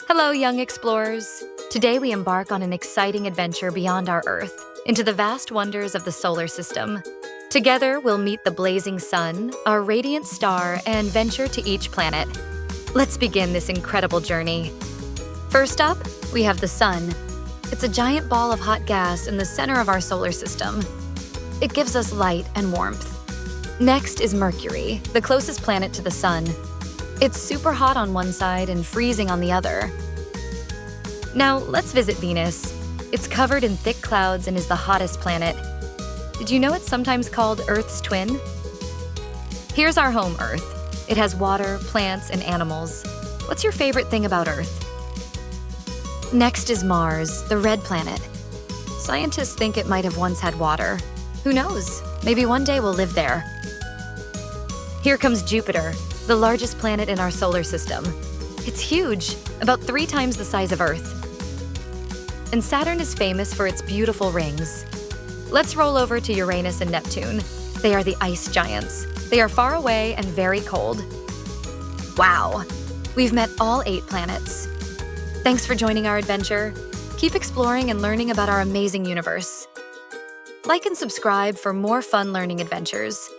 Hello, young explorers. Today we embark on an exciting adventure beyond our Earth, into the vast wonders of the solar system. Together, we'll meet the blazing sun, our radiant star, and venture to each planet. Let's begin this incredible journey. First up, we have the sun. It's a giant ball of hot gas in the center of our solar system. It gives us light and warmth. Next is Mercury, the closest planet to the sun. It's super hot on one side and freezing on the other. Now, let's visit Venus. It's covered in thick clouds and is the hottest planet. Did you know it's sometimes called Earth's twin? Here's our home Earth. It has water, plants, and animals. What's your favorite thing about Earth? Next is Mars, the red planet. Scientists think it might have once had water. Who knows? Maybe one day we'll live there. Here comes Jupiter, the largest planet in our solar system. It's huge, about 3 times the size of Earth. And Saturn is famous for its beautiful rings. Let's roll over to Uranus and Neptune. They are the ice giants. They are far away and very cold. Wow, we've met all 8 planets. Thanks for joining our adventure. Keep exploring and learning about our amazing universe. Like and subscribe for more fun learning adventures.